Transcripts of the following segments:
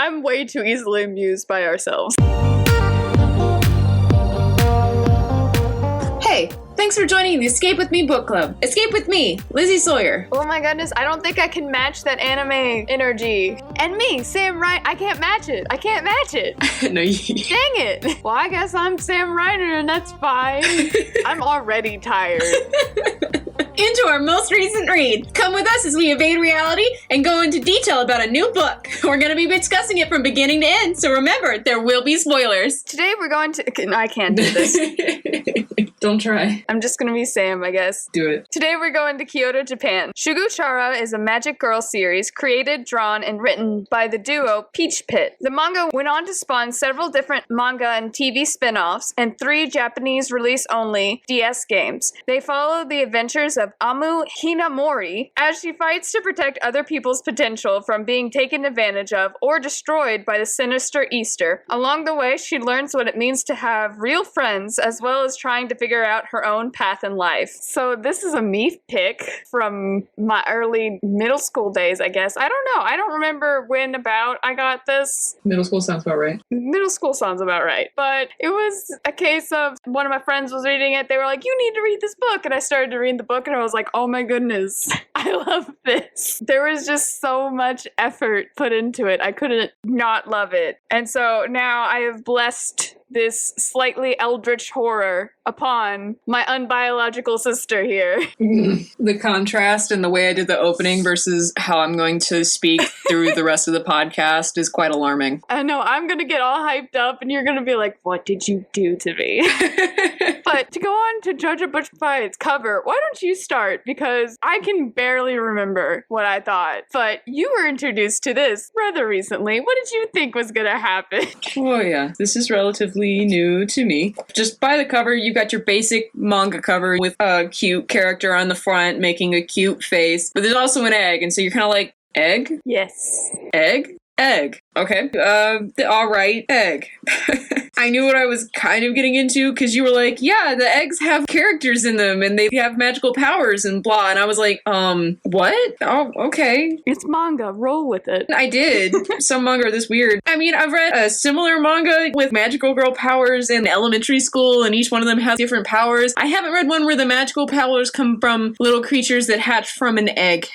I'm way too easily amused by ourselves. Hey, thanks for joining the Escape With Me book club. Escape with me, Lizzie Sawyer. Oh my goodness, I don't think I can match that anime energy. And me, Sam Wright, I can't match it. No, you... Dang it. Well, I guess I'm Sam Reiner and that's fine. I'm already tired. Into our most recent read. Come with us as we evade reality and go into detail about a new book. We're going to be discussing it from beginning to end, so remember, there will be spoilers. Today we're going to... I can't do this. Don't try. I'm just gonna be Sam, I guess. Do it. Today we're going to Kyoto, Japan. Shugo Chara is a magic girl series created, drawn, and written by the duo Peach-Pitt. The manga went on to spawn several different manga and TV spin-offs and 3 Japanese-relase only DS games. They follow the adventures of Amu Hinamori as she fights to protect other people's potential from being taken advantage of or destroyed by the sinister Easter. Along the way, she learns what it means to have real friends as well as trying to figure out her own path in life. So this is a me pick from my early middle school days, I guess. I don't know. I don't remember when about I got this. Middle school sounds about right. Middle school sounds about right. But it was a case of one of my friends was reading it. They were like, you need to read this book. And I started to read the book and I was like, oh my goodness, I love this. There was just so much effort put into it. I couldn't not love it. And so now I have blessed this slightly eldritch horror upon my unbiological sister here. The contrast in the way I did the opening versus how I'm going to speak through the rest of the podcast is quite alarming. I know, I'm gonna get all hyped up and you're gonna be like, what did you do to me? But to go on to judge a book by its cover, why don't you start? Because I can barely remember what I thought. But you were introduced to this rather recently. What did you think was gonna happen? Oh yeah, this is relatively new to me. Just by the cover, you got your basic manga cover with a cute character on the front making a cute face, but there's also an egg, and so you're kind of like, egg? Yes. Egg? Egg. Okay. Alright, egg. I knew what I was kind of getting into because you were like, yeah, the eggs have characters in them and they have magical powers and blah. And I was like, what? Oh, okay. It's manga. Roll with it. I did. Some manga are this weird. I mean, I've read a similar manga with magical girl powers in elementary school and each one of them has different powers. I haven't read one where the magical powers come from little creatures that hatch from an egg.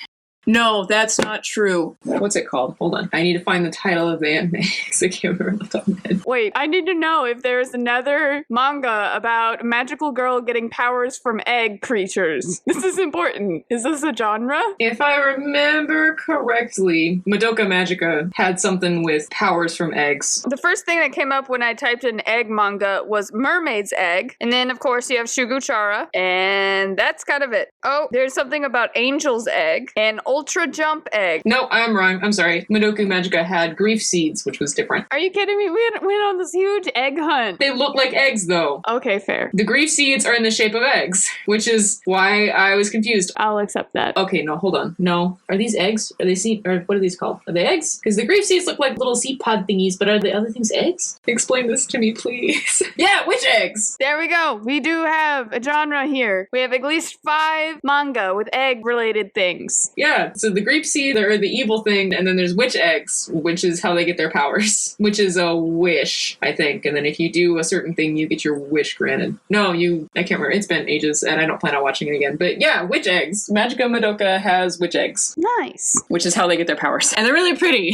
No, that's not true. What's it called? Hold on. I need to find the title of the anime because I can't remember the top of my head. Wait, I need to know if there's another manga about a magical girl getting powers from egg creatures. This is important. Is this a genre? If I remember correctly, Madoka Magica had something with powers from eggs. The first thing that came up when I typed in egg manga was Mermaid's Egg. And then, of course, you have Shugo Chara. And that's kind of it. Oh, there's something about Angel's Egg and Ultra Jump Egg. No, I'm wrong. I'm sorry. Madoka Magica had grief seeds, which was different. Are you kidding me? We went on this huge egg hunt. They look like eggs, though. Okay, fair. The grief seeds are in the shape of eggs, which is why I was confused. I'll accept that. Okay, no, hold on. No. Are these eggs? Are they seed? Or what are these called? Are they eggs? Because the grief seeds look like little seed pod thingies, but are the other things eggs? Explain this to me, please. Yeah, which eggs? There we go. We do have a genre here. We have at least 5 manga with egg-related things. Yeah, so the grief seeds are the evil thing, and then there's witch eggs, which is how they get their powers, which is a wish, I think. And then if you do a certain thing, you get your wish granted. No, I can't remember. It's been ages, and I don't plan on watching it again. But yeah, witch eggs. Magica Madoka has witch eggs. Nice. Which is how they get their powers. And they're really pretty.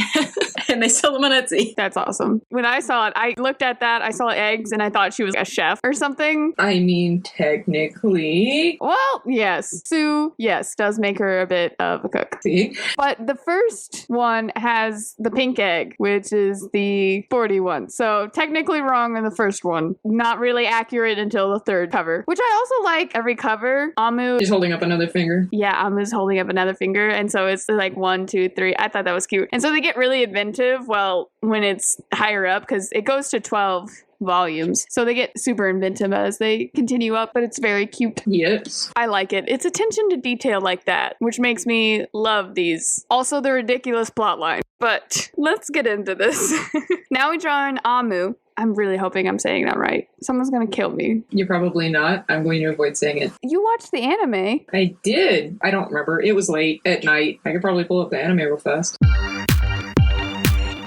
And they sell them on Etsy. That's awesome. When I saw it, I looked at that, I saw eggs, and I thought she was a chef or something. I mean, technically. Well, yes. Sue, yes, does make her a bit of a cook. See? But the first one has the pink egg, which is the 40 one. So technically wrong in the first one. Not really accurate until the third cover, which I also like. Every cover, Amu... She's holding up another finger. Yeah, Amu's holding up another finger. And so it's like 1, 2, 3. I thought that was cute. And so they get really inventive, well, when it's higher up, because it goes to 12 volumes. So they get super inventive as they continue up, but it's very cute. Yes. I like it. It's attention to detail like that, which makes me love these. Also the ridiculous plotline. But let's get into this. Now we draw in Amu. I'm really hoping I'm saying that right. Someone's gonna kill me. You're probably not. I'm going to avoid saying it. You watched the anime. I did. I don't remember. It was late at night. I could probably pull up the anime real fast.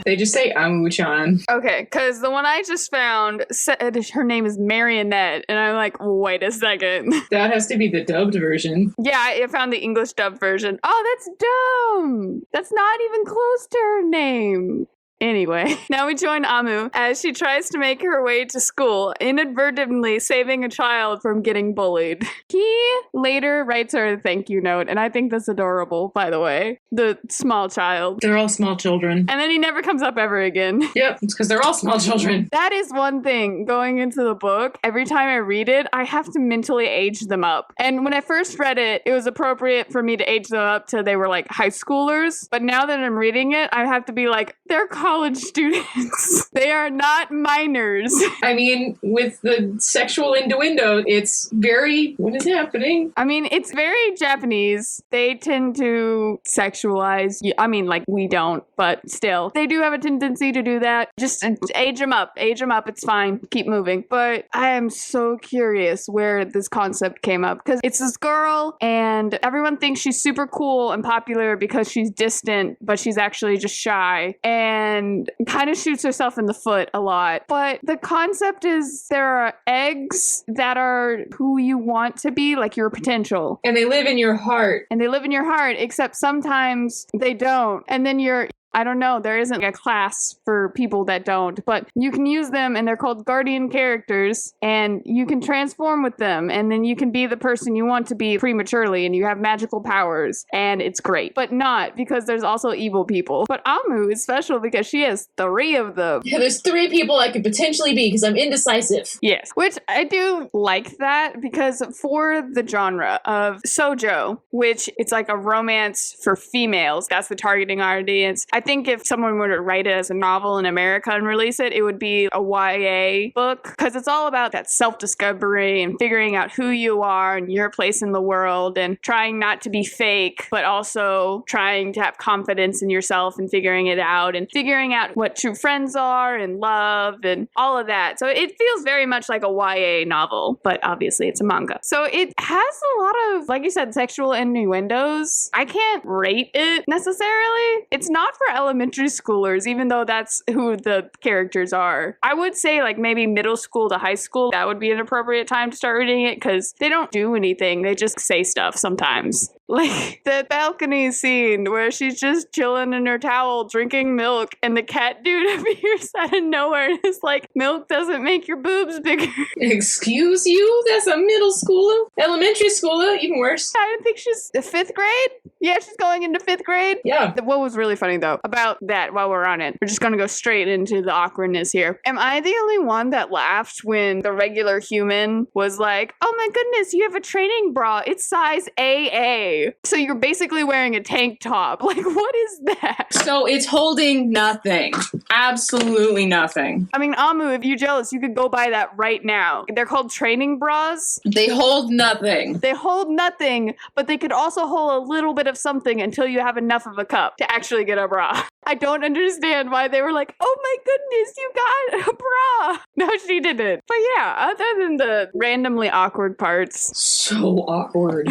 They just say Amu-chan. Okay, because the one I just found said her name is Marionette, and I'm like, wait a second. That has to be the dubbed version. Yeah, I found the English dub version. Oh, that's dumb. That's not even close to her name. Anyway, now we join Amu as she tries to make her way to school, inadvertently saving a child from getting bullied. He later writes her a thank you note, and I think that's adorable, by the way. The small child. They're all small children. And then he never comes up ever again. Yep, it's because they're all small children. That is one thing going into the book. Every time I read it, I have to mentally age them up. And when I first read it, it was appropriate for me to age them up till they were like high schoolers. But now that I'm reading it, I have to be like, they're college students. They are not minors. I mean, with the sexual innuendo, it's very, what is happening? I mean, it's very Japanese. They tend to sexualize. I mean, like, we don't, but still. They do have a tendency to do that. Just age them up. Age them up. It's fine. Keep moving. But I am so curious where this concept came up. Because it's this girl, and everyone thinks she's super cool and popular because she's distant, but she's actually just shy. And kind of shoots herself in the foot a lot. But the concept is there are eggs that are who you want to be, like your potential. And they live in your heart. And they live in your heart, except sometimes they don't. And then I don't know, there isn't a class for people that don't, but you can use them and they're called guardian characters and you can transform with them and then you can be the person you want to be prematurely and you have magical powers and it's great. But not because there's also evil people. But Amu is special because she has 3 of them. Yeah, there's 3 people I could potentially be because I'm indecisive. Yes, which I do like that because for the genre of shoujo, which it's like a romance for females, that's the targeting audience. I think if someone were to write it as a novel in America and release it, it would be a YA book because it's all about that self-discovery and figuring out who you are and your place in the world and trying not to be fake, but also trying to have confidence in yourself and figuring it out and figuring out what true friends are and love and all of that. So it feels very much like a YA novel, but obviously it's a manga. So it has a lot of, like you said, sexual innuendos. I can't rate it necessarily. It's not for elementary schoolers, even though that's who the characters are. I would say like maybe middle school to high school, that would be an appropriate time to start reading it because they don't do anything. They just say stuff sometimes. Like the balcony scene where she's just chilling in her towel drinking milk and the cat dude appears out of nowhere and is like, milk doesn't make your boobs bigger. Excuse you? That's a middle schooler? Elementary schooler? Even worse. I don't think she's 5th grade. Yeah, she's going into 5th grade. Yeah. What was really funny though about that while we're on it, we're just going to go straight into the awkwardness here. Am I the only one that laughed when the regular human was like, oh my goodness, you have a training bra. It's size AA. So you're basically wearing a tank top. Like, what is that? So it's holding nothing. Absolutely nothing. I mean, Amu, if you're jealous, you could go buy that right now. They're called training bras. They hold nothing. They hold nothing, but they could also hold a little bit of something until you have enough of a cup to actually get a bra. I don't understand why they were like, oh my goodness, you got a bra. No, she didn't. But yeah, other than the randomly awkward parts. So awkward.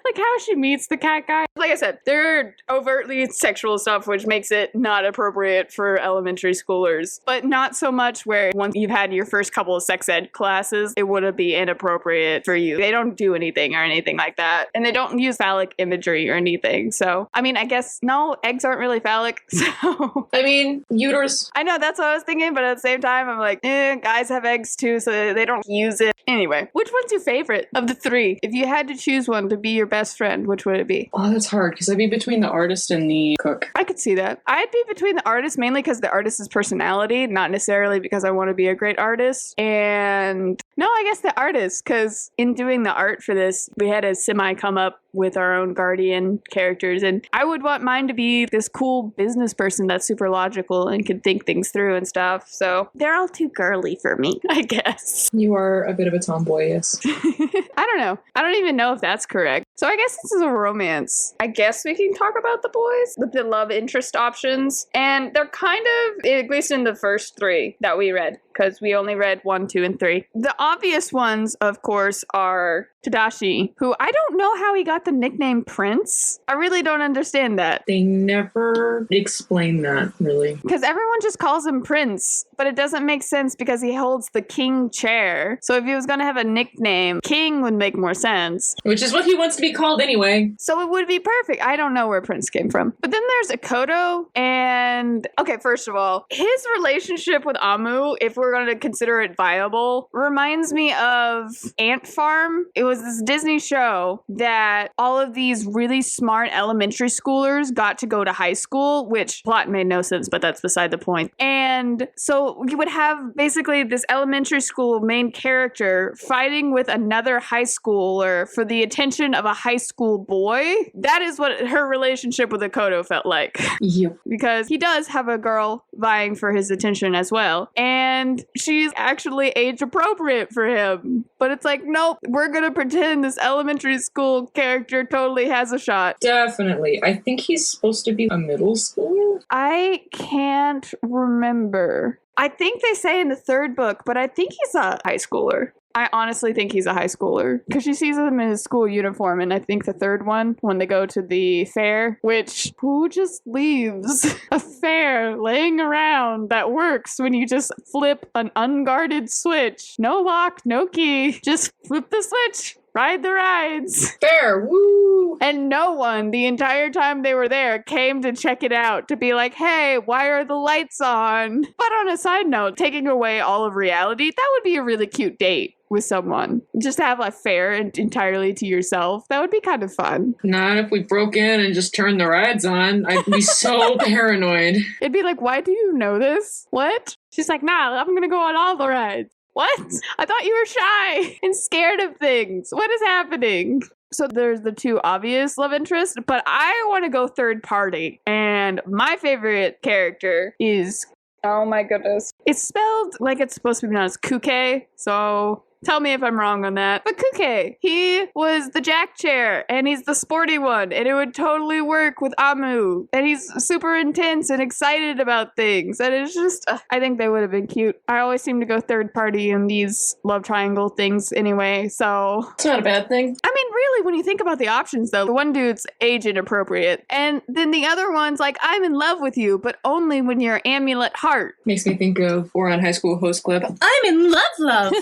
Like how she meets the cat guy. Like I said, there are overtly sexual stuff, which makes it not appropriate for elementary schoolers. But not so much where once you've had your first couple of sex ed classes, it wouldn't be inappropriate for you. They don't do anything or anything like that. And they don't use phallic imagery or anything. So, I mean, I guess, no, eggs aren't really phallic. So, I mean, uterus. I know, that's what I was thinking. But at the same time, I'm like, guys have eggs too, so they don't use it. Anyway, which one's your favorite of the 3? If you had to choose one to be your best friend, which would it be? Oh, that's hard because I'd be between the artist and the cook. I could see that. I'd be between the artist mainly because the artist's personality, not necessarily because I want to be a great artist. And no, I guess the artist, because in doing the art for this, we had a semi come up with our own guardian characters. And I would want mine to be this cool business person that's super logical and can think things through and stuff. So they're all too girly for me, I guess. You are a bit of a tomboy, yes. I don't know. I don't even know if that's correct. So I guess this is a romance. I guess we can talk about the boys with the love interest options. And they're kind of, at least in the first 3 that we read, because we only read 1, 2, and 3. The obvious ones, of course, are Tadashi, who I don't know how he got the nickname Prince. I really don't understand that. They never explain that, really. Because everyone just calls him Prince, but it doesn't make sense because he holds the king chair. So if he was going to have a nickname, King would make more sense. Which is what he wants to be called anyway. So it would be perfect. I don't know where Prince came from. But then there's Kyoto, and okay, first of all, his relationship with Amu, if we're going to consider it viable, reminds me of Ant Farm. It was this Disney show that all of these really smart elementary schoolers got to go to high school, which plot made no sense, but that's beside the point. And so you would have basically this elementary school main character fighting with another high schooler for the attention of a high school boy. That is what her relationship with Akoto felt like. Yep. Because he does have a girl vying for his attention as well. And she's actually age appropriate for him. But it's like, nope, we're gonna pretend this elementary school character totally has a shot. Definitely. I think he's supposed to be a middle schooler. I can't remember. I think they say in the 3rd book, but I think he's a high schooler. I honestly think he's a high schooler because she sees him in his school uniform, and I think the 3rd one, when they go to the fair, which who just leaves a fair laying around that works when you just flip an unguarded switch? No lock, no key, just flip the switch. Ride the rides. Fair, woo! And no one, the entire time they were there, came to check it out, to be like, hey, why are the lights on? But on a side note, taking away all of reality, that would be a really cute date with someone. Just to have a fair entirely to yourself. That would be kind of fun. Not if we broke in and just turned the rides on. I'd be so paranoid. It'd be like, why do you know this? What? She's like, nah, I'm gonna go on all the rides. What? I thought you were shy and scared of things. What is happening? So there's the 2 obvious love interests, but I want to go 3rd party. And my favorite character is, oh my goodness. It's spelled like it's supposed to be pronounced Kuke, so tell me if I'm wrong on that. But Kuke, he was the jack chair, and he's the sporty one, and it would totally work with Amu. And he's super intense and excited about things. And it's just, I think they would have been cute. I always seem to go 3rd party in these love triangle things anyway, so. It's not a bad thing. I mean, really, when you think about the options, though, the one dude's age inappropriate. And then the other one's like, I'm in love with you, but only when you're amulet heart. Makes me think of We're on High School Host Club. I'm in love.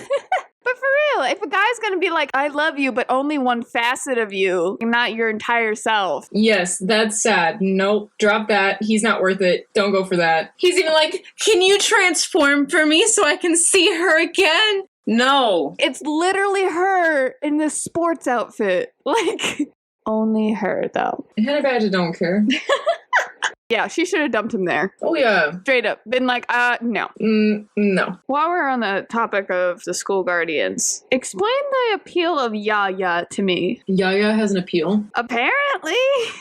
But for real, if a guy's gonna be like, I love you, but only one facet of you, not your entire self. Yes, that's sad. Nope, drop that. He's not worth it. Don't go for that. He's even like, can you transform for me so I can see her again? No. It's literally her in this sports outfit. Like, only her, though. I badge, don't care. Yeah, she should have dumped him there. Oh, yeah. Straight up. Been like, no. No. While we're on the topic of the school guardians, explain the appeal of Yaya to me. Yaya has an appeal? Apparently.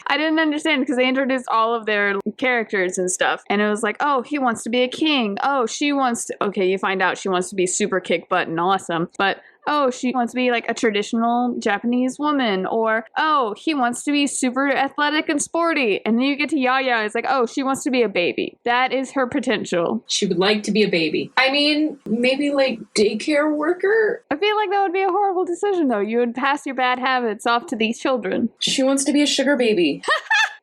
I didn't understand because they introduced all of their characters and stuff. And it was like, oh, he wants to be a king. Oh, she wants to... Okay, you find out she wants to be super kick butt and awesome. But... oh, she wants to be like a traditional Japanese woman, or, oh, he wants to be super athletic and sporty. And then you get to Yaya, it's like, oh, she wants to be a baby. That is her potential. She would like to be a baby. I mean, maybe like daycare worker? I feel like that would be a horrible decision, though. You would pass your bad habits off to these children. She wants to be a sugar baby.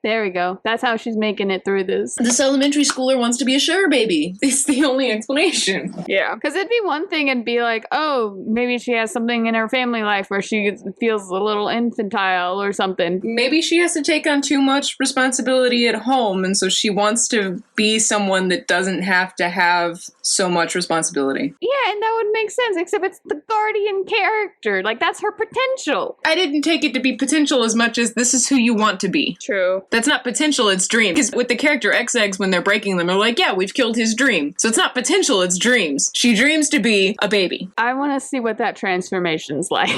There we go. That's how she's making it through this. This elementary schooler wants to be a sugar baby. It's the only explanation. Yeah. Because it'd be one thing and be like, oh, maybe she has something in her family life where she feels a little infantile or something. Maybe she has to take on too much responsibility at home, and so she wants to be someone that doesn't have to have so much responsibility. Yeah, and that would make sense, except it's the guardian character. Like, that's her potential. I didn't take it to be potential as much as this is who you want to be. True. That's not potential, it's dream. Because with the character X-Eggs, when they're breaking them, they're like, yeah, we've killed his dream. So it's not potential, it's dreams. She dreams to be a baby. I want to see what that transformation's like.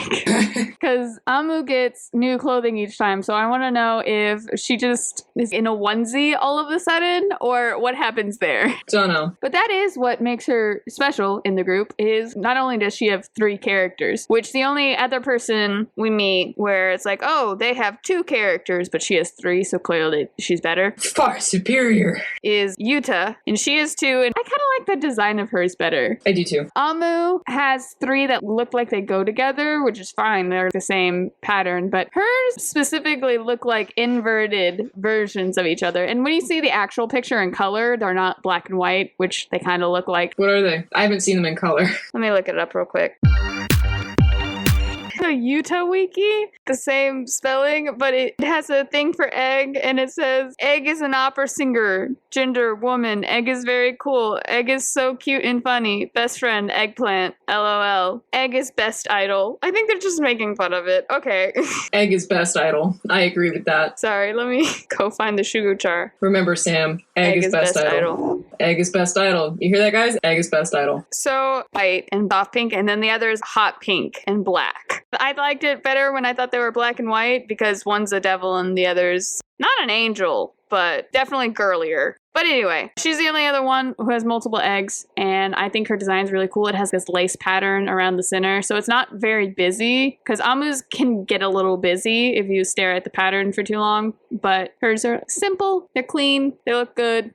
Because Amu gets new clothing each time, so I want to know if she just is in a onesie all of a sudden, or what happens there. Don't know. But that is what makes her special in the group, is not only does she have 3 characters, which the only other person we meet where it's like, oh, they have 2 characters, but she has 3, so clearly she's better. Far superior. Is Yuta, and she is too, and I kind of like like the design of hers better. I do too. Amu has 3 that look like they go together, which is fine. They're the same pattern, but hers specifically look like inverted versions of each other. And when you see the actual picture in color, they're not black and white, which they kind of look like. What are they? I haven't seen them in color. Let me look it up real quick. The Utah Wiki, the same spelling, but it has a thing for egg, and it says, egg is an opera singer, gender, woman, egg is very cool, egg is so cute and funny, best friend, eggplant, LOL, egg is best idol. I think they're just making fun of it. Okay. Egg is best idol. I agree with that. Sorry, let me go find the Shugo Chara. Remember, Sam, egg is best idol. Egg is best idol. You hear that, guys? Egg is best idol. So, white and soft pink, and then the other is hot pink and black. I liked it better when I thought they were black and white because one's a devil and the other's not an angel, but definitely girlier. But anyway, she's the only other one who has multiple eggs, and I think her design's really cool. It has this lace pattern around the center, so it's not very busy, because Amu's can get a little busy if you stare at the pattern for too long, but hers are simple, they're clean, they look good.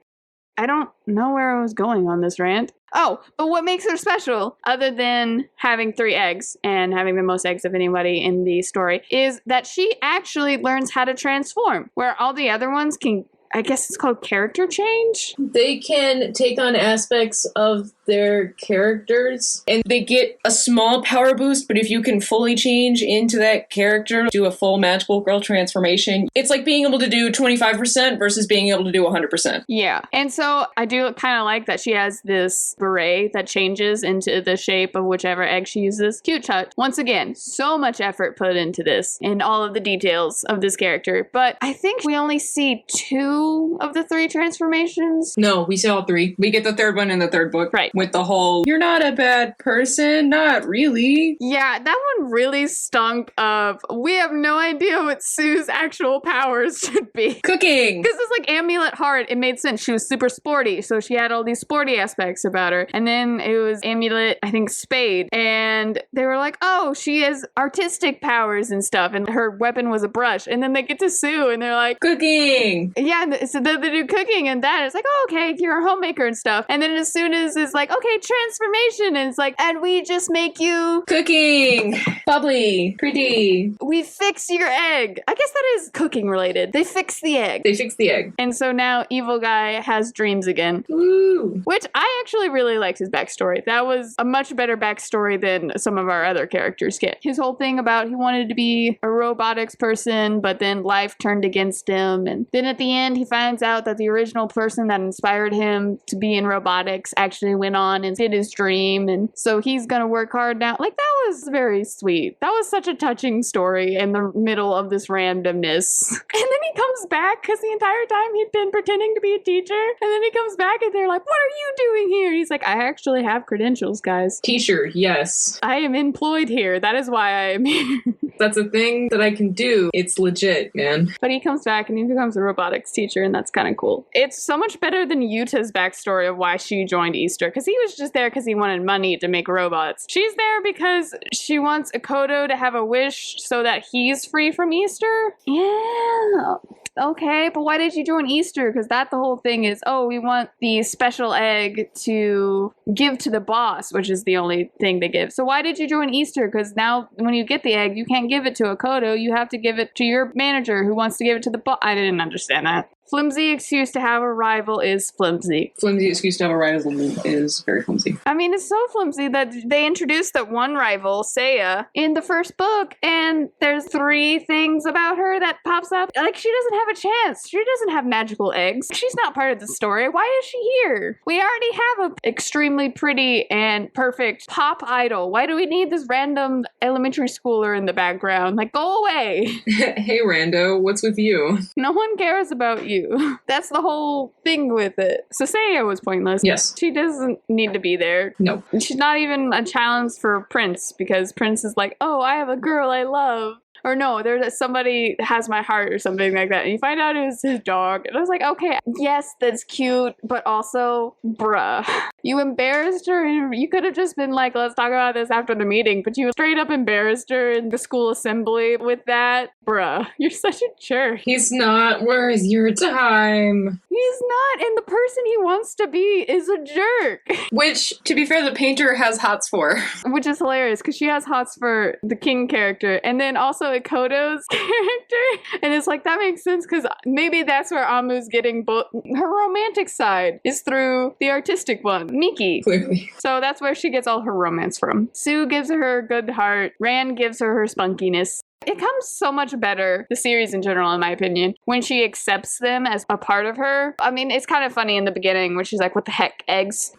I don't know where I was going on this rant. Oh, but what makes her special, other than having 3 eggs and having the most eggs of anybody in the story, is that she actually learns how to transform, where all the other ones can, I guess it's called character change? They can take on aspects of their characters, and they get a small power boost, but if you can fully change into that character, do a full magical girl transformation, it's like being able to do 25% versus being able to do 100%. Yeah. And so I do kind of like that she has this beret that changes into the shape of whichever egg she uses. Cute touch. Once again, so much effort put into this and all of the details of this character, but I think we only see 2 of the 3 transformations. No, we see all 3. We get the 3rd one in the 3rd book. Right. With the whole, you're not a bad person, not really. Yeah, that one really stunk of, we have no idea what Sue's actual powers should be. Cooking! Because it's like Amulet Heart, it made sense. She was super sporty, so she had all these sporty aspects about her. And then it was Amulet, I think, Spade. And they were like, oh, she has artistic powers and stuff, and her weapon was a brush. And then they get to Sue, and they're like, cooking! Yeah, so they do cooking and that. It's like, oh, okay, you're a homemaker and stuff. And then as soon as it's like, okay, transformation, and it's like, and we just make you cooking, bubbly, pretty. We fix your egg. I guess that is cooking related. They fix the egg. They fix the egg. And so now evil guy has dreams again. Ooh. Which I actually really liked his backstory. That was a much better backstory than some of our other characters get. His whole thing about he wanted to be a robotics person, but then life turned against him. And then at the end, he finds out that the original person that inspired him to be in robotics actually went on and did his dream, and so he's gonna work hard now. Like, that was very sweet. That was such a touching story in the middle of this randomness. And then he comes back because the entire time he'd been pretending to be a teacher, and then he comes back and they're like, what are you doing here? And he's like, I actually have credentials, guys. Teacher, yes. I am employed here. That is why I am here. That's a thing that I can do. It's legit, man. But he comes back and he becomes a robotics teacher, and that's kind of cool. It's so much better than Yuta's backstory of why she joined Easter, because he was just there because he wanted money to make robots. She's there because she wants Akoto to have a wish so that he's free from Easter. Yeah. Okay, but why did you join Easter? Because that the whole thing is, oh, we want the special egg to give to the boss, which is the only thing they give. So why did you join Easter? Because now when you get the egg, you can't give it to Akoto. You have to give it to your manager who wants to give it to the boss. I didn't understand that. Flimsy excuse to have a rival is flimsy. Flimsy excuse to have a rival is very flimsy. I mean, it's so flimsy that they introduced that one rival, Seiya, in the first book, and there's 3 things about her that pops up. Like, she doesn't have a chance. She doesn't have magical eggs. She's not part of the story. Why is she here? We already have an extremely pretty and perfect pop idol. Why do we need this random elementary schooler in the background? Like, go away. Hey, Rando, what's with you? No one cares about you. That's the whole thing with it. So Seiya was pointless. Yes. She doesn't need to be there. No. She's not even a challenge for Prince, because Prince is like, oh, I have a girl I love. Or no, there's somebody has my heart or something like that. And you find out it was his dog. And I was like, okay, yes, that's cute, but also, bruh. You embarrassed her, and you could have just been like, let's talk about this after the meeting, but you straight up embarrassed her in the school assembly with that. Bruh, you're such a jerk. He's not worth your time. He's not, and the person he wants to be is a jerk. Which, to be fair, the painter has hots for. Which is hilarious, because she has hots for the king character, and then also Ikoto's character, and it's like, that makes sense, because maybe that's where Amu's getting both her romantic side is through the artistic one, Miki. Clearly. So that's where she gets all her romance from. Sue gives her her good heart. Rand gives her her spunkiness. It comes so much better, the series in general, in my opinion, when she accepts them as a part of her. I mean, it's kind of funny in the beginning when she's like, what the heck, eggs?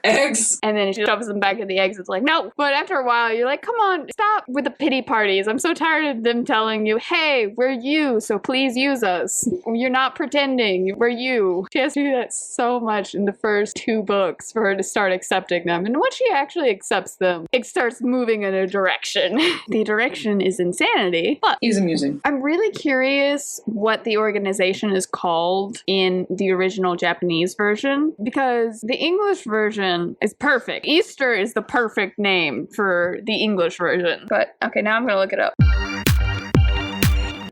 Eggs. And then she shoves them back in the eggs. It's like, no. But after a while, you're like, come on, stop with the pity parties. I'm so tired of them telling you, hey, we're you, so please use us. You're not pretending. We're you. She has to do that so much in the first 2 books for her to start accepting them. And once she actually accepts them, it starts moving in a direction. The direction is insanity. But he's amusing. I'm really curious what the organization is called in the original Japanese version, because the English version is perfect. Easter is the perfect name for the English version. But okay, now I'm gonna look it up.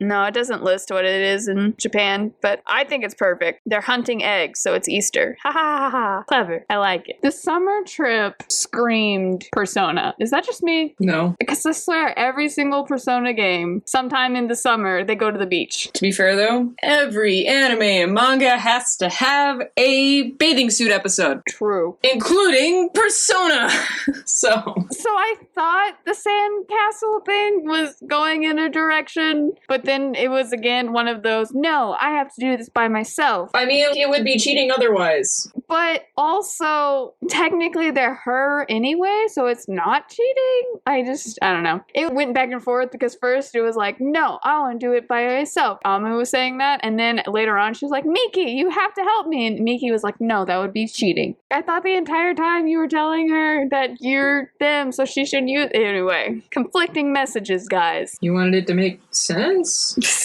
No, it doesn't list what it is in Japan, but I think it's perfect. They're hunting eggs, so it's Easter. Ha ha ha ha. Clever. I like it. The summer trip screamed Persona. Is that just me? No. Because I swear, every single Persona game, sometime in the summer, they go to the beach. To be fair, though, every anime and manga has to have a bathing suit episode. True. Including Persona. So I thought the sandcastle thing was going in a direction, but then it was again one of those, no, I have to do this by myself. I mean, it would be cheating otherwise. But also, technically they're her anyway, so it's not cheating. I don't know. It went back and forth because first it was like, no, I want to do it by myself. Amu was saying that, and then later on she was like, Miki, you have to help me. And Miki was like, no, that would be cheating. I thought the entire time you were telling her that you're them, so she should use it. Anyway, conflicting messages, guys. You wanted it to make sense?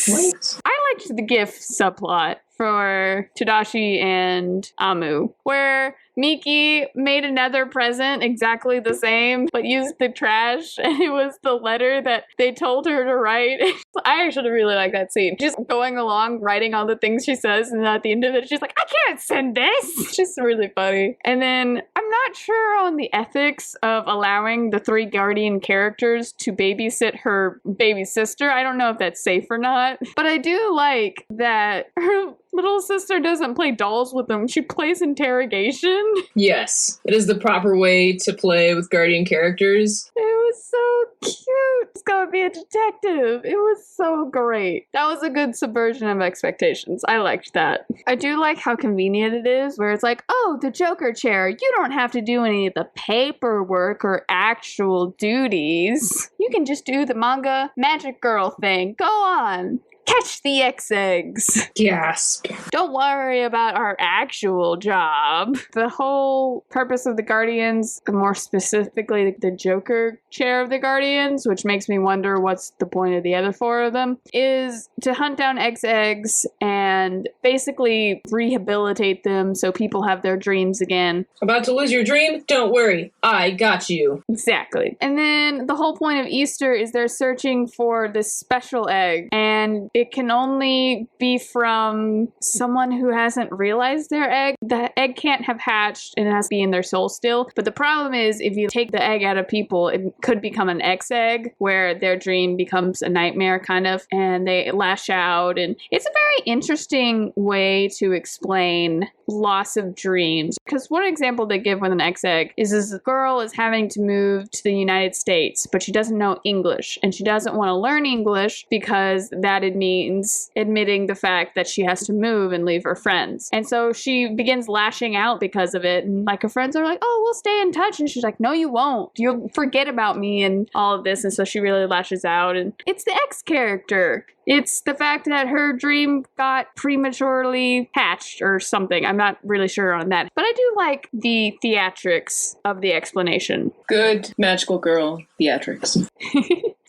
What? I liked the GIF subplot for Tadashi and Amu, where Miki made another present exactly the same, but used the trash, and it was the letter that they told her to write. I actually really like that scene. Just going along, writing all the things she says, and at the end of it, she's like, I can't send this! It's just really funny. And then, I'm not sure on the ethics of allowing the 3 guardian characters to babysit her baby sister. I don't know if that's safe or not, but I do like that her little sister doesn't play dolls with them. She plays interrogation. Yes, it is the proper way to play with guardian characters. It was so cute. It's gonna be a detective. It was so great. That was a good subversion of expectations. I liked that. I do like how convenient it is, where it's like, oh, the Joker chair. You don't have to do any of the paperwork or actual duties. You can just do the manga magic girl thing. Go on. Catch the X-eggs. Gasp. Don't worry about our actual job. The whole purpose of the Guardians, more specifically the Joker chair of the Guardians, which makes me wonder what's the point of the other 4 of them, is to hunt down X-eggs and basically rehabilitate them so people have their dreams again. About to lose your dream? Don't worry. I got you. Exactly. And then the whole point of Easter is they're searching for this special egg, and it can only be from someone who hasn't realized their egg. The egg can't have hatched and it has to be in their soul still. But the problem is if you take the egg out of people, it could become an X-egg where their dream becomes a nightmare kind of, and they lash out. And it's a very interesting way to explain loss of dreams. Because one example they give with an X-egg is this girl is having to move to the United States, but she doesn't know English, and she doesn't want to learn English because that it means admitting the fact that she has to move and leave her friends. And so she begins lashing out because of it, and like her friends are like, oh, we'll stay in touch, and she's like, no, you won't. You'll forget about me and all of this. And so she really lashes out, and it's the X character. It's the fact that her dream got prematurely hatched or something. I'm not really sure on that. But I do like the theatrics of the explanation. Good magical girl theatrics.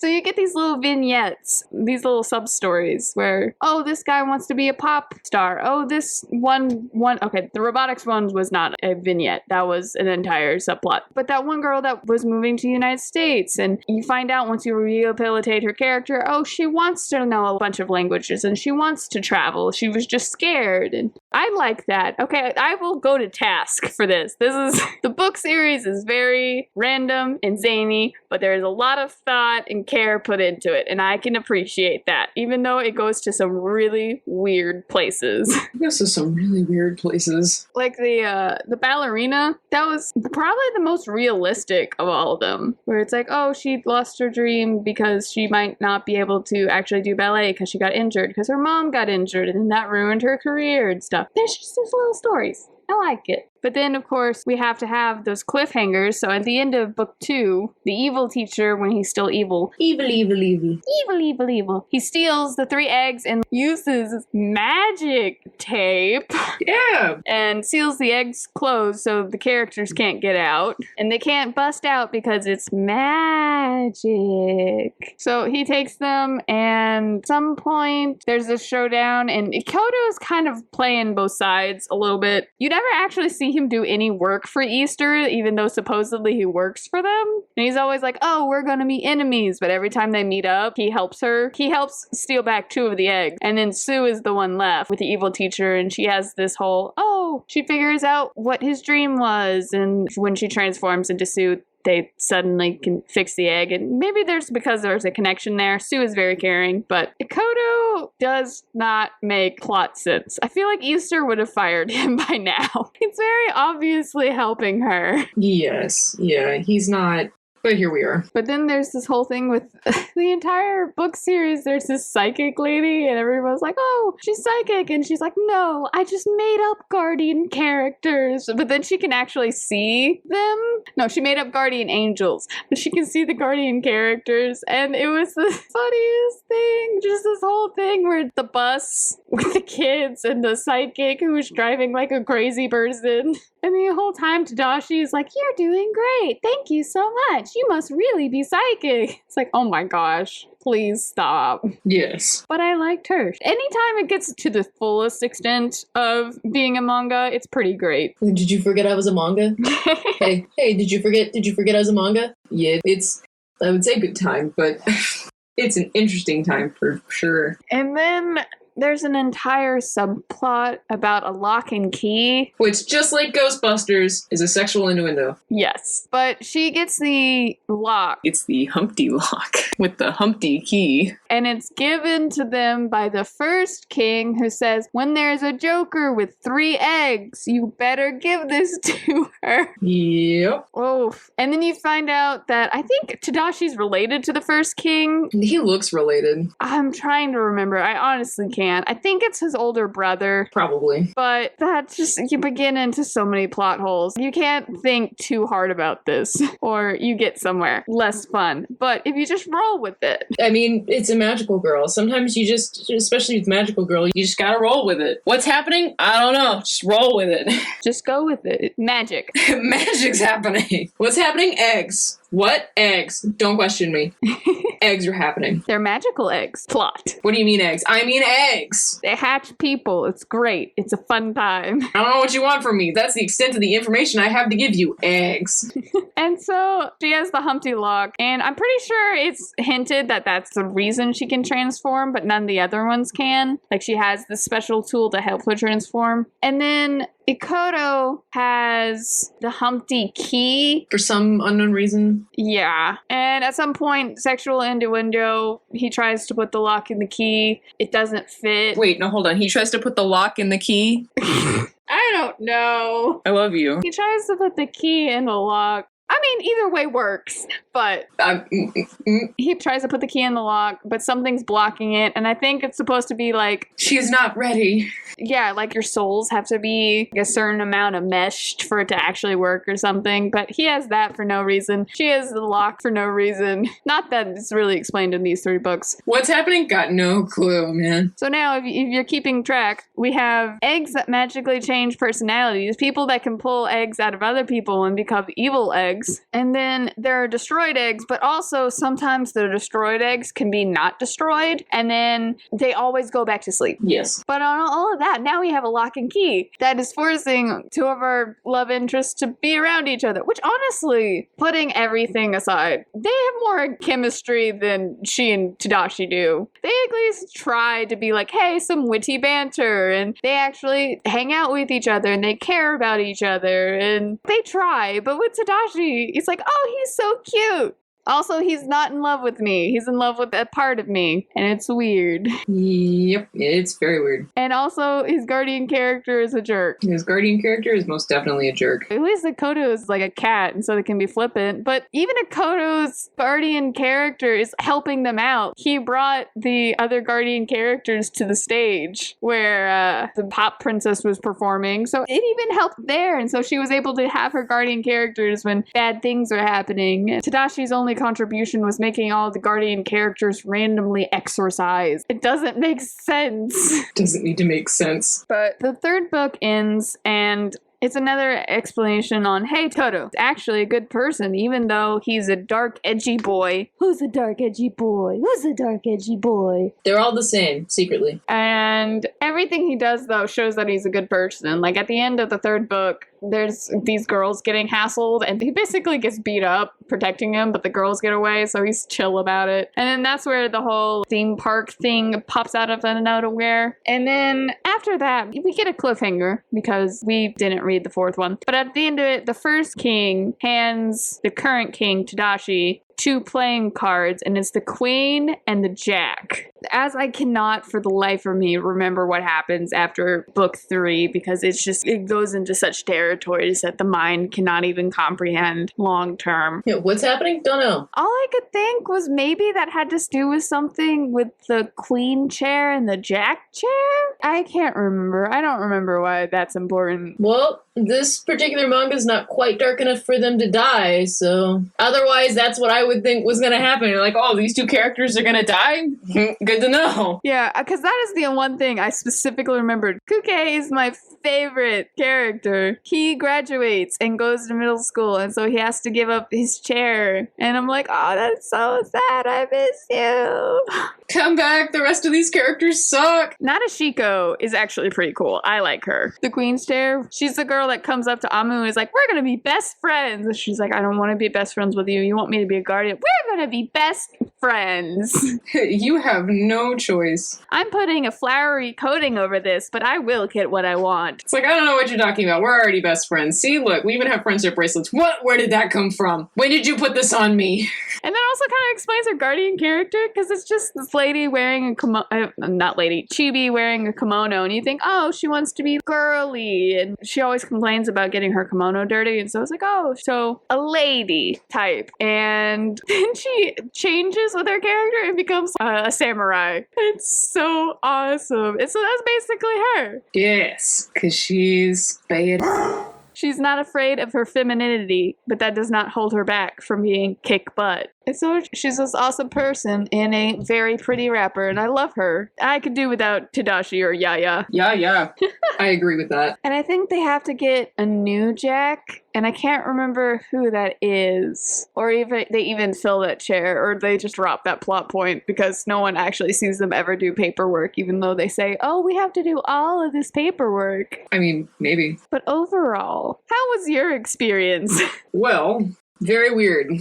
So you get these little vignettes, these little sub-stories where, oh, this guy wants to be a pop star. Oh, this one, okay, the robotics one was not a vignette. That was an entire subplot. But that one girl that was moving to the United States, and you find out once you rehabilitate her character, oh, she wants to know a bunch of languages and she wants to travel. She was just scared. And I like that. Okay, I will go to task for this. The book series is very random and zany, but there's a lot of thought and care put into it, and I can appreciate that, even though it goes to some really weird places. It goes to some really weird places. Like the ballerina, that was probably the most realistic of all of them, where it's like, oh, she lost her dream because she might not be able to actually do ballet because she got injured, because her mom got injured, and then that ruined her career and stuff. There's just these little stories. I like it. But then, of course, we have to have those cliffhangers. So at the end of book 2, the evil teacher, when he's still evil. Evil. He steals the 3 eggs and uses magic tape. Yeah. And seals the eggs closed so the characters can't get out. And they can't bust out because it's magic. So he takes them, and at some point there's a showdown, and Kyoto's kind of playing both sides a little bit. You never actually see him do any work for Easter, even though supposedly he works for them. And he's always like, oh, we're gonna be enemies. But every time they meet up, he helps her. He helps steal back 2 of the eggs. And then Sue is the one left with the evil teacher, and she has this whole, oh, she figures out what his dream was. And when she transforms into Sue, they suddenly can fix the egg. And maybe because there's a connection there. Sue is very caring, but Kyoto does not make plot sense. I feel like Easter would have fired him by now. He's very obviously helping her. Yes. Yeah, he's not. But here we are. But then there's this whole thing with the entire book series. There's this psychic lady, and everyone's like, oh, she's psychic. And she's like, no, I just made up guardian characters. But then she can actually see them. No, she made up guardian angels, but she can see the guardian characters. And it was the funniest thing. Just this whole thing where the bus with the kids and the psychic who was driving like a crazy person. And the whole time Tadashi is like, you're doing great. Thank you so much. You must really be psychic. It's like, oh my gosh, please stop. Yes. But I liked her. Anytime it gets to the fullest extent of being a manga, it's pretty great. Did you forget I was a manga? hey, did you forget I was a manga? Yeah, it's, I would say good time, but it's an interesting time for sure. And then there's an entire subplot about a lock and key. Which, just like Ghostbusters, is a sexual innuendo. Yes. But she gets the lock. It's the Humpty Lock with the Humpty key. And it's given to them by the first king, who says, when there's a joker with 3 eggs, you better give this to her. Yep. Oof. And then you find out that I think Tadashi's related to the first king. He looks related. I'm trying to remember. I honestly can't. I think it's his older brother. Probably. But that just, you begin into so many plot holes. You can't think too hard about this, or you get somewhere less fun. But if you just roll with it. I mean, it's a magical girl. Sometimes you just, especially with magical girl, you just gotta roll with it. What's happening? I don't know. Just roll with it. Just go with it. Magic. Magic's happening. What's happening? Eggs. What? Eggs. Don't question me. Eggs are happening. They're magical eggs. Plot. What do you mean eggs? I mean eggs. They hatch people. It's great. It's a fun time. I don't know what you want from me. That's the extent of the information I have to give you. Eggs. And so she has the Humpty Lock, and I'm pretty sure it's hinted that that's the reason she can transform, but none of the other ones can. Like, she has this special tool to help her transform. And then Kyoto has the Humpty key. For some unknown reason. Yeah. And at some point, sexual innuendo, he tries to put the lock in the key. It doesn't fit. Wait, no, hold on. He tries to put the lock in the key? I don't know. I love you. He tries to put the key in the lock. I mean, either way works, but he tries to put the key in the lock, but something's blocking it, and I think it's supposed to be like... She's not ready. Yeah, like your souls have to be a certain amount of meshed for it to actually work or something, but he has that for no reason. She has the lock for no reason. Not that it's really explained in these 3 books. What's happening? Got no clue, man. So now, if you're keeping track, we have eggs that magically change personalities, people that can pull eggs out of other people and become evil eggs. eggs. And then there are destroyed eggs, but also sometimes the destroyed eggs can be not destroyed, and then they always go back to sleep. Yes. But on all of that, now we have a lock and key that is forcing two of our love interests to be around each other, which honestly, putting everything aside, they have more chemistry than she and Tadashi do. They at least try to be like, hey, some witty banter, and they actually hang out with each other, and they care about each other, and they try. But with Tadashi, it's like, oh, he's so cute. Also, he's not in love with me. He's in love with a part of me, and it's weird. Yep, it's very weird. And also, his guardian character is a jerk. His guardian character is most definitely a jerk. At least Akoto is like a cat, and so they can be flippant. But even Akoto's guardian character is helping them out. He brought the other guardian characters to the stage where the pop princess was performing. So it even helped there, and so she was able to have her guardian characters when bad things are happening. Tadashi's only contribution was making all the guardian characters randomly exorcised. It doesn't make sense. Doesn't need to make sense. But the third book ends, and it's another explanation on, hey, Toto, actually a good person, even though he's a dark, edgy boy. Who's a dark, edgy boy? Who's a dark, edgy boy? They're all the same, secretly. And everything he does, though, shows that he's a good person. Like, at the end of the third book, there's these girls getting hassled, and he basically gets beat up protecting him, but the girls get away, so he's chill about it. And then that's where the whole theme park thing pops out of nowhere. And then after that, we get a cliffhanger, because we didn't read the fourth one. But at the end of it, the first king hands the current king, Tadashi, two playing cards, and it's the queen and the jack. As I cannot for the life of me remember what happens after book 3, because it goes into such territories that the mind cannot even comprehend long term. Yeah, what's happening? Don't know. All I could think was maybe that had to do with something with the queen chair and the jack chair? I can't remember. I don't remember why that's important. Well, this particular manga is not quite dark enough for them to die, so otherwise that's what I would think was going to happen. Like, oh, these two characters are going to die? Good to know. Yeah, because that is the one thing I specifically remembered. Kuke is my favorite character. He graduates and goes to middle school, and so he has to give up his chair. And I'm like, oh, that's so sad. I miss you. Come back. The rest of these characters suck. Nadeshiko is actually pretty cool. I like her. The queen's chair, she's the girl that comes up to Amu and is like, we're going to be best friends. And she's like, I don't want to be best friends with you. You want me to be a guardian? We're going to be best friends. You have no choice. I'm putting a flowery coating over this, but I will get what I want. It's like, I don't know what you're talking about. We're already best friends. See, look, we even have friendship bracelets. What? Where did that come from? When did you put this on me? And that also kind of explains her guardian character, because it's just this lady wearing a kimono, not lady, chibi wearing a kimono, and you think, oh, she wants to be girly, and she always complains about getting her kimono dirty, and so it's like, oh, so a lady type. And then she changes with her character and becomes a samurai. It's so awesome. And so that's basically her. Yes, because she's bad. She's not afraid of her femininity, but that does not hold her back from being kick butt. And so she's this awesome person and a very pretty rapper, and I love her. I could do without Tadashi or Yaya. Yeah. I agree with that. And I think they have to get a new Jack, and I can't remember who that is. Or even they even fill that chair, or they just drop that plot point because no one actually sees them ever do paperwork, even though they say, oh, we have to do all of this paperwork. I mean, maybe. But overall, how was your experience? Well, very weird.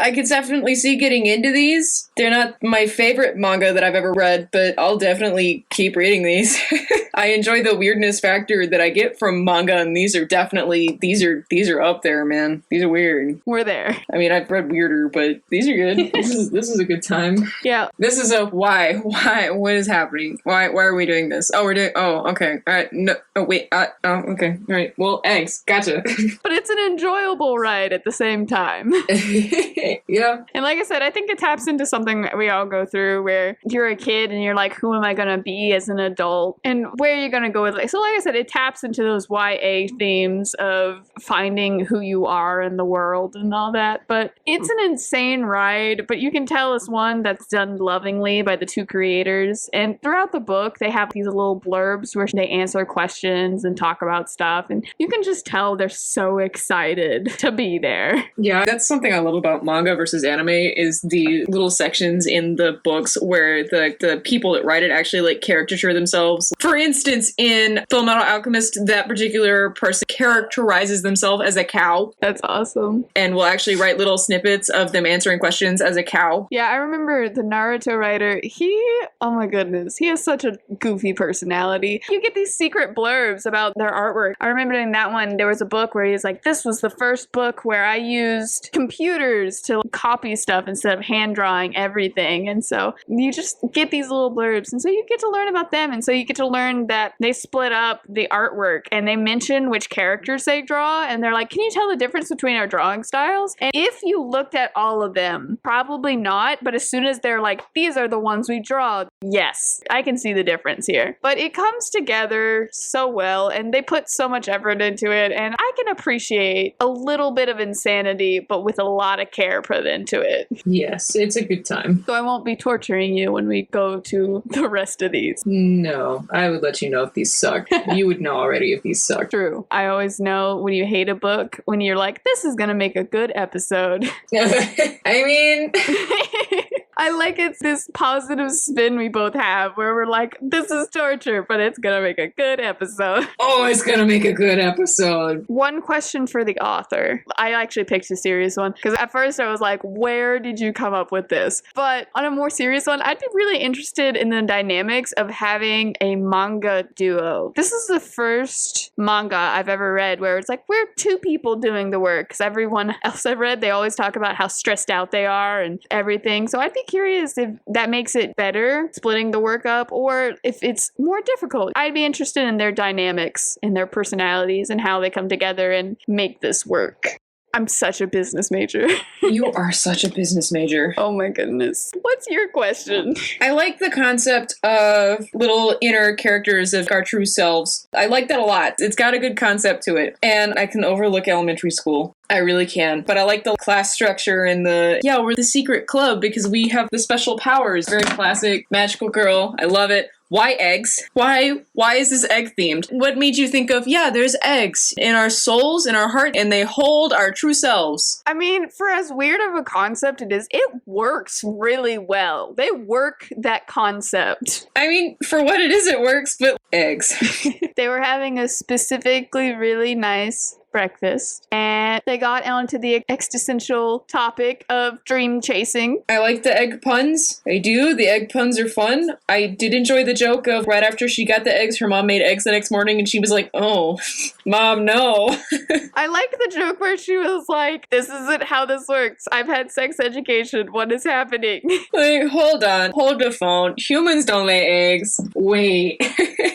I could definitely see getting into these. They're not my favorite manga that I've ever read, but I'll definitely keep reading these. I enjoy the weirdness factor that I get from manga, and these are definitely, these are up there, man. These are weird. We're there. I mean, I've read weirder, but these are good. This is a good time. Yeah. This is a why, what is happening? Why are we doing this? Okay. All right. No, okay. All right. Well, eggs. Gotcha. But it's an enjoyable ride at the same time. anime. Yeah. And like I said, I think it taps into something that we all go through where you're a kid and you're like, who am I going to be as an adult? And where are you going to go with it? So like I said, it taps into those YA themes of finding who you are in the world and all that. But it's an insane ride, but you can tell it's one that's done lovingly by the two creators. And throughout the book, they have these little blurbs where they answer questions and talk about stuff. And you can just tell they're so excited to be there. Yeah, that's something I love about manga versus anime is the little sections in the books where the people that write it actually like caricature themselves. For instance, in Fullmetal Alchemist, that particular person characterizes themselves as a cow. That's awesome. And will actually write little snippets of them answering questions as a cow. Yeah, I remember the Naruto writer, oh my goodness, he has such a goofy personality. You get these secret blurbs about their artwork. I remember in that one, there was a book where he's like, this was the first book where I used computers to copy stuff instead of hand drawing everything. And so you just get these little blurbs. And so you get to learn about them. And so you get to learn that they split up the artwork and they mention which characters they draw. And they're like, can you tell the difference between our drawing styles? And if you looked at all of them, probably not. But as soon as they're like, these are the ones we draw, yes, I can see the difference here. But it comes together so well and they put so much effort into it. And I can appreciate a little bit of insanity, but with a lot of care put into it. Yes, it's a good time. So I won't be torturing you when we go to the rest of these. No, I would let you know if these suck. You would know already if these suck. True. I always know when you hate a book, when you're like, this is going to make a good episode. I mean... I like it's this positive spin we both have where we're like, this is torture, but it's going to make a good episode. Oh, it's going to make a good episode. One question for the author. I actually picked a serious one because at first I was like, where did you come up with this? But on a more serious one, I'd be really interested in the dynamics of having a manga duo. This is the first manga I've ever read where it's like, we're two people doing the work because everyone else I've read, they always talk about how stressed out they are and everything. So I'd be curious if that makes it better, splitting the work up, or if it's more difficult. I'd be interested in their dynamics and their personalities and how they come together and make this work. I'm such a business major. You are such a business major. Oh my goodness. What's your question? I like the concept of little inner characters of our true selves. I like that a lot. It's got a good concept to it. And I can overlook elementary school. I really can. But I like the class structure and we're the secret club because we have the special powers. Very classic magical girl. I love it. Why eggs? Why is this egg themed? What made you think of, there's eggs in our souls, in our heart, and they hold our true selves? I mean, for as weird of a concept it is, it works really well. They work that concept. I mean, for what it is, it works, but eggs. They were having a specifically really nice breakfast and they got onto the existential topic of dream chasing. I like the egg puns. I do. The egg puns are fun. I did enjoy the joke of right after she got the eggs, her mom made eggs the next morning and she was like, oh, Mom, no. I like the joke where she was like, this isn't how this works. I've had sex education. What is happening? Like, hold on. Hold the phone. Humans don't lay eggs. Wait.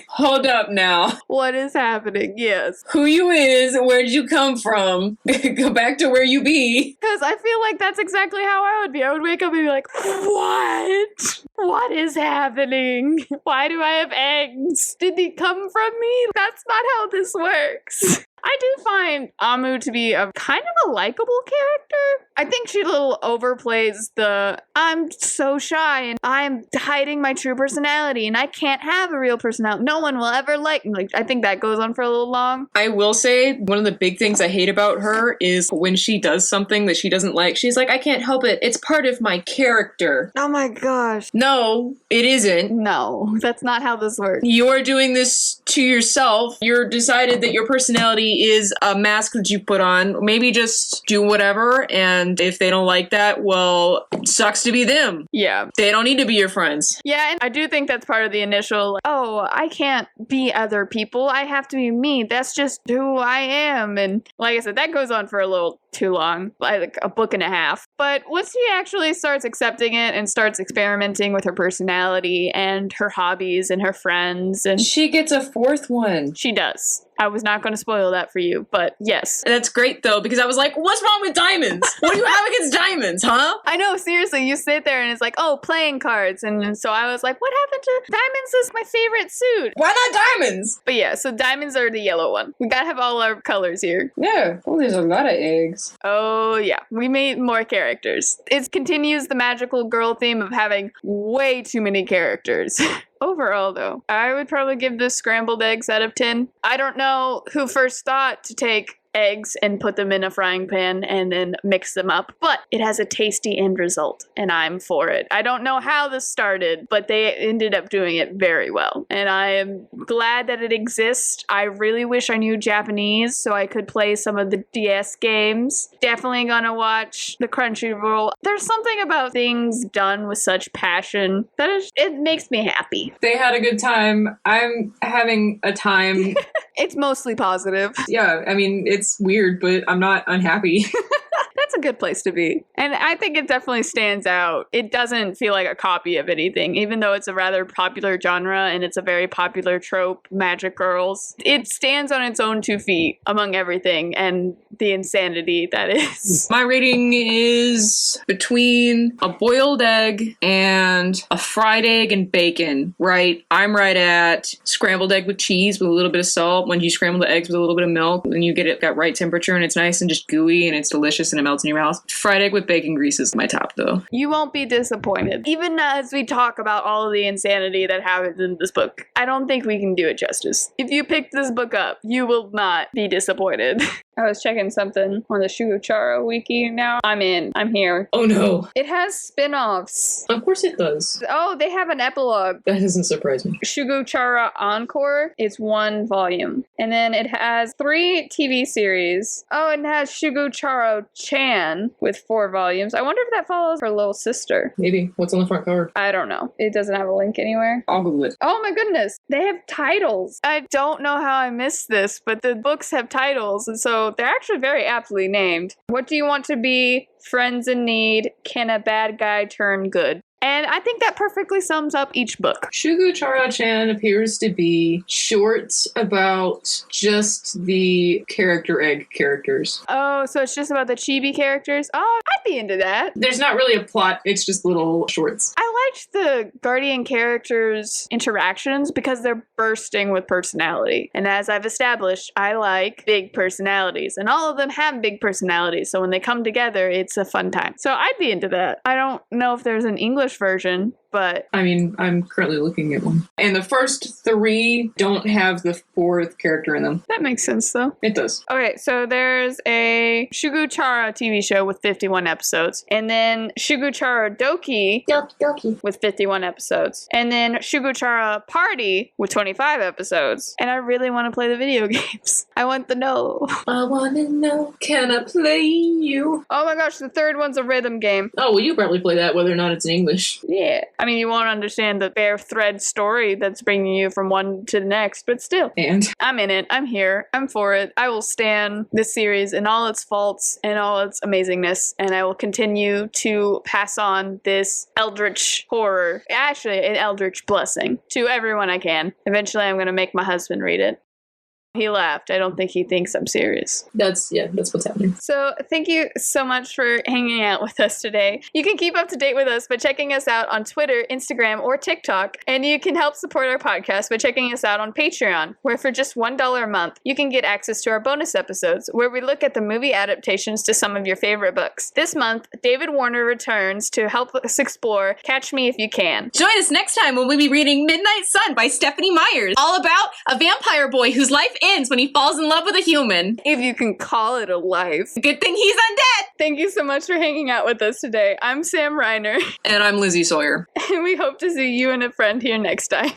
Hold up now. What is happening? Yes. Who you is? Where'd you come from? Go back to where you be. Because I feel like that's exactly how I would be. I would wake up and be like, what? What is happening? Why do I have eggs? Did they come from me? That's not how this works. I do find Amu to be a kind of a likable character. I think she a little overplays the I'm so shy and I'm hiding my true personality and I can't have a real personality. No one will ever like me. Like, I think that goes on for a little long. I will say one of the big things I hate about her is when she does something that she doesn't like, she's like, I can't help it. It's part of my character. Oh my gosh. No, it isn't. No, that's not how this works. You're doing this to yourself. You're decided that your personality is a mask that you put on. Maybe just do whatever, and if they don't like that, well, sucks to be them. Yeah. They don't need to be your friends. Yeah, and I do think that's part of the initial, like, oh, I can't be other people. I have to be me. That's just who I am. And like I said, that goes on for a little too long, like a book and a half. But once she actually starts accepting it and starts experimenting with her personality and her hobbies and her friends, and she gets a fourth one. She does. I was not going to spoil that for you, but yes. That's great, though, because I was like, what's wrong with diamonds? What do you have against diamonds, huh? I know, seriously, you sit there and it's like, oh, playing cards. And so I was like, what happened to diamonds is my favorite suit. Why not diamonds? But yeah, so diamonds are the yellow one. We gotta have all our colors here. Yeah. Oh, there's a lot of eggs. Oh, yeah. We made more characters. It continues the magical girl theme of having way too many characters. Overall, though, I would probably give this scrambled eggs out of 10. I don't know who first thought to take eggs and put them in a frying pan and then mix them up, but it has a tasty end result and I'm for it. I don't know how this started, but they ended up doing it very well and I am glad that it exists. I really wish I knew Japanese so I could play some of the DS games. Definitely gonna watch the Crunchyroll. There's something about things done with such passion that it makes me happy. They had a good time. I'm having a time. It's mostly positive. Yeah, I mean, it's weird, but I'm not unhappy. That's a good place to be. And I think it definitely stands out. It doesn't feel like a copy of anything, even though it's a rather popular genre and it's a very popular trope, magic girls. It stands on its own 2 feet among everything and the insanity that is. My rating is between a boiled egg and a fried egg and bacon, right? I'm right at scrambled egg with cheese with a little bit of salt. When you scramble the eggs with a little bit of milk, then you get it that right temperature and it's nice and just gooey and it's delicious and it melts in your mouth. Fried egg with bacon grease is my top, though. You won't be disappointed. Even as we talk about all of the insanity that happens in this book, I don't think we can do it justice. If you pick this book up, you will not be disappointed. I was checking something on the Shugo Chara wiki now. I'm in. I'm here. Oh no. It has spin-offs. Of course it does. Oh, they have an epilogue. That doesn't surprise me. Shugo Chara Encore. It's 1 volume. And then it has 3 TV series. Oh, and it has Shugo Chara Chan with 4 volumes. I wonder if that follows her little sister. Maybe. What's on the front cover? I don't know. It doesn't have a link anywhere. I'll Google it. Oh my goodness. They have titles. I don't know how I missed this, but the books have titles. And so they're actually very aptly named. What do you want to be? Friends in need. Can a bad guy turn good? And I think that perfectly sums up each book. Shugo Chara-chan appears to be short about just the character egg characters. Oh, so it's just about the chibi characters? Oh, I'd be into that. There's not really a plot, it's just little shorts. I liked the Guardian characters' interactions because they're bursting with personality. And as I've established, I like big personalities. And all of them have big personalities. So when they come together, it's a fun time. So I'd be into that. I don't know if there's an English version, but I mean, I'm currently looking at one. And the first 3 don't have the 4th character in them. that makes sense though. It does. Okay, so there's a Shugo Chara TV show with 51 episodes, and then Shugo Chara Doki with 51 episodes, and then Shugo Chara Party with 25 episodes. And I really want to play the video games. I want to know. I want to know, can I play you? Oh my gosh, the 3rd one's a rhythm game. Oh, well, you probably play that whether or not it's in English. Yeah. I mean, you won't understand the bare thread story that's bringing you from one to the next, but still. And I'm in it. I'm here. I'm for it. I will stand this series in all its faults and all its amazingness, and I will continue to pass on this eldritch horror, actually an eldritch blessing, to everyone I can. Eventually, I'm going to make my husband read it. He laughed. I don't think he thinks I'm serious. that's what's happening. So thank you so much for hanging out with us today. You can keep up to date with us by checking us out on Twitter, Instagram, or TikTok. And you can help support our podcast by checking us out on Patreon, where for just $1 a month, you can get access to our bonus episodes, where we look at the movie adaptations to some of your favorite books. This month, David Warner returns to help us explore Catch Me If You Can. Join us next time when we'll be reading Midnight Sun by Stephanie Myers, all about a vampire boy whose life ends when he falls in love with a human. If you can call it a life. Good thing he's undead! Thank you so much for hanging out with us today. I'm Sam Reiner, And I'm Lizzie Sawyer. and we hope to see you and a friend here next time.